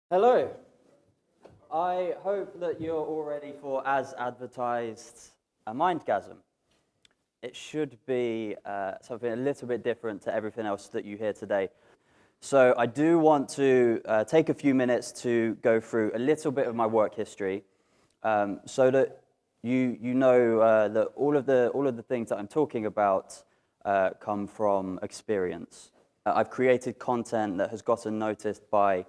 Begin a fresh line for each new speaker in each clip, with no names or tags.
Hello. I hope that you're all ready for, as advertised, a mindgasm. It should be something a little bit different to everything else that you hear today. So I do want to take a few minutes to go through a little bit of my work history, so that you know that all of the things that I'm talking about come from experience. I've created content that has gotten noticed by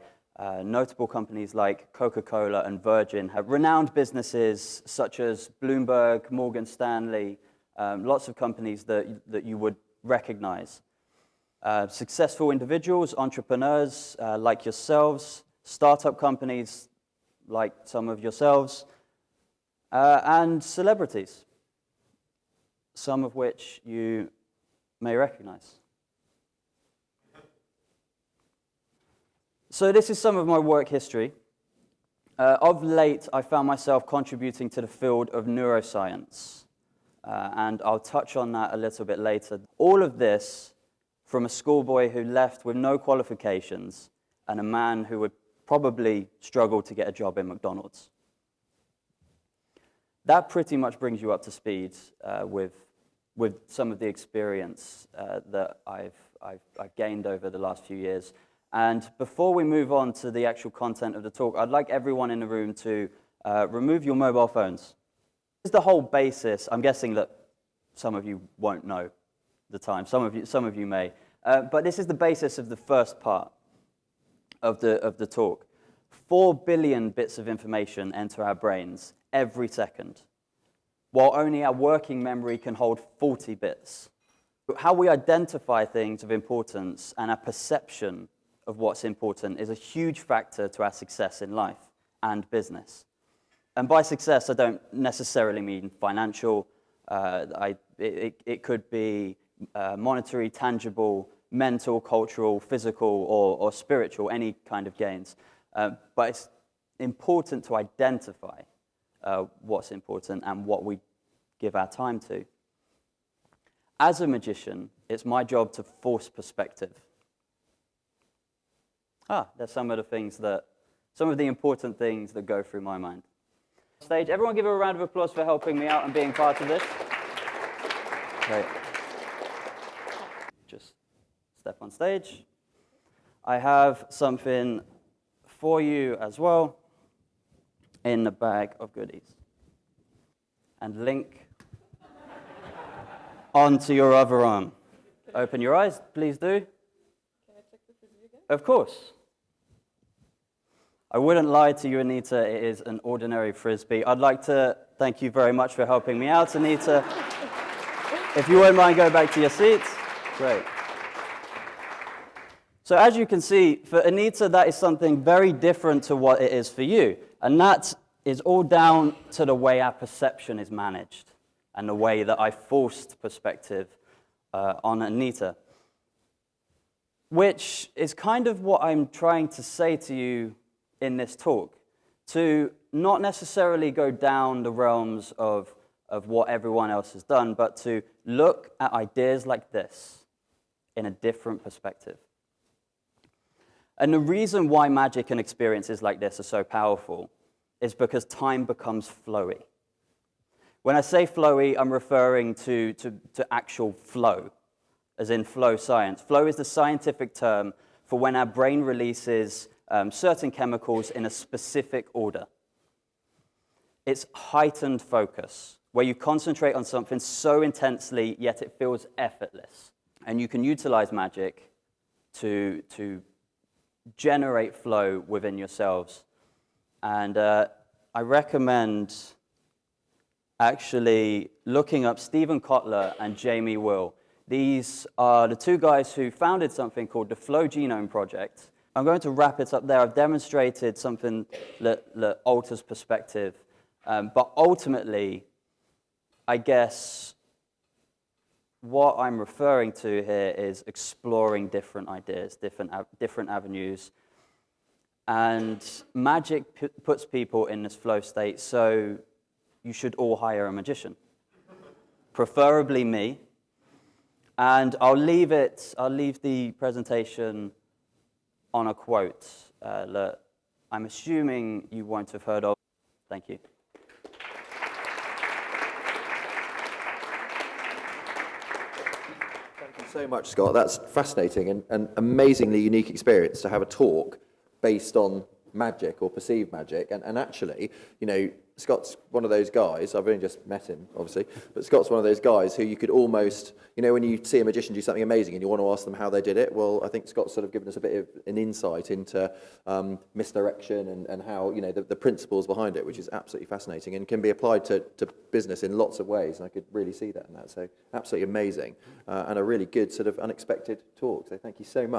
notable companies like Coca-Cola and Virgin, have renowned businesses such as Bloomberg, Morgan Stanley, lots of companies that you would recognize. Successful individuals, entrepreneurs like yourselves, startup companies like some of yourselves, and celebrities, some of which you may recognize. So this is some of my work history. Of late, I found myself contributing to the field of neuroscience, and I'll touch on that a little bit later. All of this from a schoolboy who left with no qualifications and a man who would probably struggle to get a job in McDonald's. That pretty much brings you up to speed with some of the experience that I've gained over the last few years. And before we move on to the actual content of the talk, I'd like everyone in the room to remove your mobile phones. This is the whole basis. I'm guessing that some of you won't know the time. Some of you may. But this is the basis of the first part of the talk. 4 billion bits of information enter our brains every second, while only our working memory can hold 40 bits. How we identify things of importance and our perception of what's important is a huge factor to our success in life and business. And by success, I don't necessarily mean financial. It could be monetary, tangible, mental, cultural, physical, or spiritual, any kind of gains. But it's important to identify what's important and what we give our time to. As a magician, it's my job to force perspective. There's some of the important things that go through my mind. Stage, everyone give a round of applause for helping me out and being part of this. Great. Just step on stage. I have something for you as well in the bag of goodies. And link onto your other arm. Open your eyes, please do. Can I check the frisbee again? Of course. I wouldn't lie to you, Anita, it is an ordinary frisbee. I'd like to thank you very much for helping me out, Anita. If you wouldn't mind going back to your seats. Great. So as you can see, for Anita, that is something very different to what it is for you. And that is all down to the way our perception is managed and the way that I forced perspective on Anita. Which is kind of what I'm trying to say to you in this talk, to not necessarily go down the realms of what everyone else has done, but to look at ideas like this in a different perspective. And the reason why magic and experiences like this are so powerful is because time becomes flowy. When I say flowy, I'm referring to actual flow, as in flow science. Flow is the scientific term for when our brain releases certain chemicals in a specific order. It's heightened focus, where you concentrate on something so intensely, yet it feels effortless. And you can utilize magic to generate flow within yourselves. And I recommend actually looking up Stephen Kotler and Jamie Will. These are the two guys who founded something called the Flow Genome Project. I'm going to wrap it up there. I've demonstrated something that alters perspective. But ultimately, I guess what I'm referring to here is exploring different ideas, different avenues. And magic puts people in this flow state, so you should all hire a magician, preferably me. And I'll leave the presentation on a quote that I'm assuming you won't have heard of. Thank you.
Thank you so much, Scott. That's fascinating and amazingly unique experience to have a talk based on magic or perceived magic. And actually, you know, Scott's one of those guys, I've only just met him, obviously, but Scott's one of those guys who you could almost, you know, when you see a magician do something amazing and you want to ask them how they did it, well, I think Scott's sort of given us a bit of an insight into misdirection and how, you know, the principles behind it, which is absolutely fascinating and can be applied to business in lots of ways, and I could really see that in that. So absolutely amazing, and a really good sort of unexpected talk, so thank you so much.